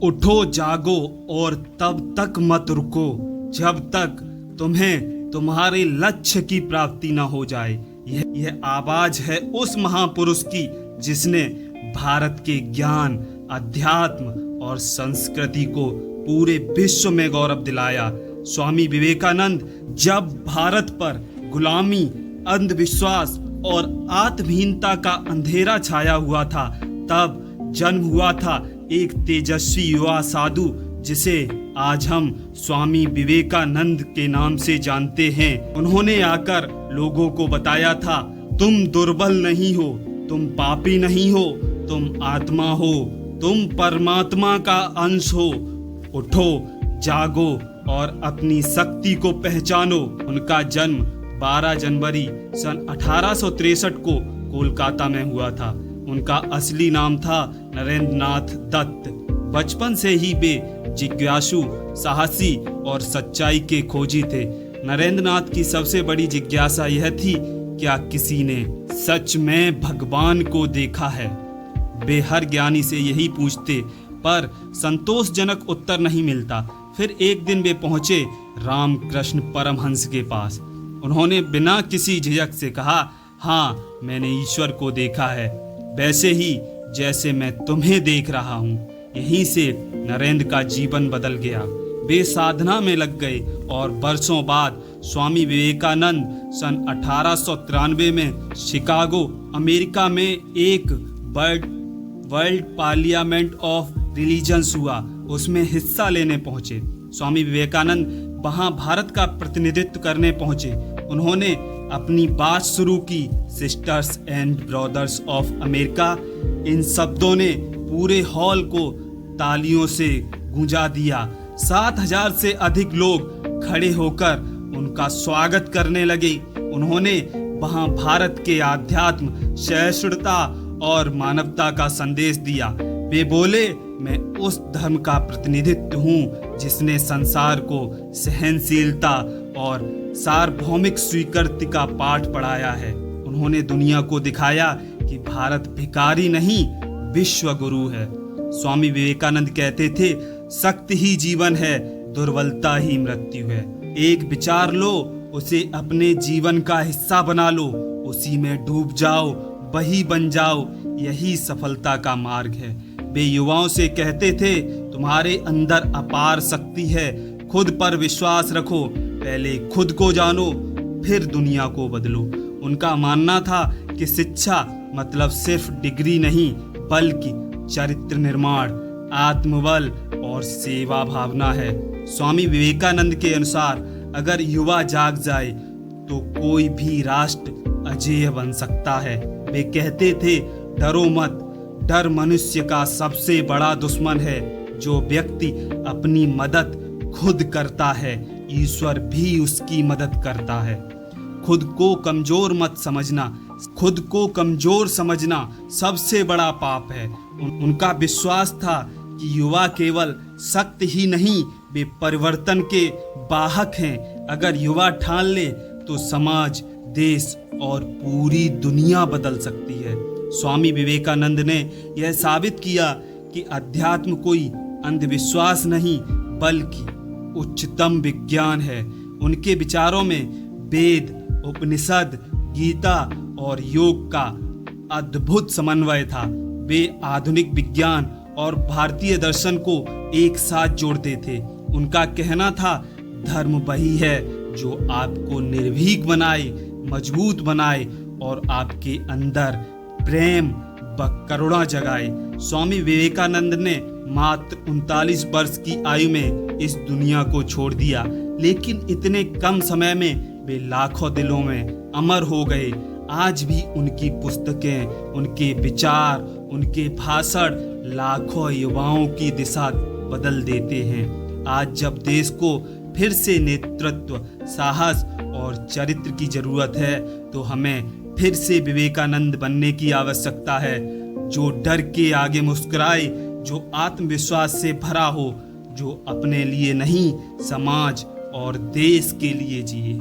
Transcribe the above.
उठो जागो और तब तक मत रुको जब तक तुम्हें तुम्हारे लक्ष्य की प्राप्ति न हो जाए। यह आवाज है उस महापुरुष की जिसने भारत के ज्ञान, अध्यात्म और संस्कृति को पूरे विश्व में गौरव दिलाया। स्वामी विवेकानंद जब भारत पर गुलामी, अंधविश्वास और आत्महीनता का अंधेरा छाया हुआ था, तब जन्म हुआ था एक तेजस्वी युवा साधु जिसे आज हम स्वामी विवेकानंद के नाम से जानते हैं। उन्होंने आकर लोगों को बताया था, तुम दुर्बल नहीं हो, तुम पापी नहीं हो, तुम आत्मा हो, तुम परमात्मा का अंश हो। उठो, जागो और अपनी शक्ति को पहचानो। उनका जन्म 12 जनवरी सन 1863 को कोलकाता में हुआ था। उनका असली नाम था नरेंद्र नाथ दत्त। बचपन से ही वे जिज्ञासु, साहसी और सच्चाई के खोजी थे। नरेंद्र नाथ की सबसे बड़ी जिज्ञासा यह थी, क्या किसी ने सच में भगवान को देखा है? वे हर ज्ञानी से यही पूछते, पर संतोषजनक उत्तर नहीं मिलता। फिर एक दिन वे पहुंचे रामकृष्ण परमहंस के पास। उन्होंने बिना किसी झिझक से कहा, हाँ, मैंने ईश्वर को देखा है, वैसे ही जैसे मैं तुम्हें देख रहा हूँ। यहीं से नरेंद्र का जीवन बदल गया। वे साधना में लग गए और वर्षों बाद स्वामी विवेकानंद सन 1893 में शिकागो, अमेरिका में एक वर्ल्ड पार्लियामेंट ऑफ रिलीजन्स हुआ, उसमें हिस्सा लेने पहुंचे। स्वामी विवेकानंद वहां भारत का प्रतिनिधित्व करने पहुंचे। उन्होंने अपनी बात शुरू की, sisters and brothers of America. इन शब्दों ने पूरे हॉल को तालियों से गूंजा दिया। 7000 से अधिक लोग खड़े होकर उनका स्वागत करने लगे। उन्होंने वहां भारत के आध्यात्म, सहिष्णुता और मानवता का संदेश दिया। वे बोले, मैं उस धर्म का प्रतिनिधित्व हूँ जिसने संसार को सहनशीलता और सार्वभौमिक स्वीकृति का पाठ पढ़ाया है। उन्होंने दुनिया को दिखाया कि भारत भिखारी नहीं, विश्व गुरु है। स्वामी विवेकानंद कहते थे, शक्ति ही जीवन है, दुर्बलता ही मृत्यु है। एक विचार लो, उसे अपने जीवन का हिस्सा बना लो, उसी में डूब जाओ, वही बन जाओ, यही सफलता का मार्ग है। वे युवाओं से कहते थे, तुम्हारे अंदर अपार शक्ति है, खुद पर विश्वास रखो, पहले खुद को जानो, फिर दुनिया को बदलो। उनका मानना था कि शिक्षा मतलब सिर्फ डिग्री नहीं, बल्कि चरित्र निर्माण, आत्मबल और सेवा भावना है। स्वामी विवेकानंद के अनुसार अगर युवा जाग जाए तो कोई भी राष्ट्र अजेय बन सकता है। वे कहते थे, डरो मत, डर मनुष्य का सबसे बड़ा दुश्मन है। जो व्यक्ति अपनी मदद खुद करता है, ईश्वर भी उसकी मदद करता है। खुद को कमजोर मत समझना, खुद को कमजोर समझना सबसे बड़ा पाप है। उनका विश्वास था कि युवा केवल शक्ति ही नहीं, वे परिवर्तन के वाहक हैं। अगर युवा ठान ले तो समाज, देश और पूरी दुनिया बदल सकती है। स्वामी विवेकानंद ने यह साबित किया कि अध्यात्म कोई अंधविश्वास नहीं, बल्कि उच्चतम विज्ञान है। उनके विचारों में वेद, उपनिषद, गीता और योग का अद्भुत समन्वय था। वे आधुनिक विज्ञान और भारतीय दर्शन को एक साथ जोड़ते थे। उनका कहना था, धर्म वही है जो आपको निर्भीक बनाए, मजबूत बनाए और आपके अंदर प्रेम व करुणा जगाए। स्वामी विवेकानंद ने मात्र 39 वर्ष की आयु में इस दुनिया को छोड़ दिया, लेकिन इतने कम समय में वे लाखों दिलों में अमर हो गए। आज भी उनकी पुस्तकें, उनके विचार, उनके भाषण लाखों युवाओं की दिशा बदल देते हैं। आज जब देश को फिर से नेतृत्व, साहस और चरित्र की जरूरत है, तो हमें फिर से विवेकानंद बनने की आवश्यकता है, जो डर के आगे मुस्कुराए, जो आत्मविश्वास से भरा हो, जो अपने लिए नहीं, समाज और देश के लिए जिए।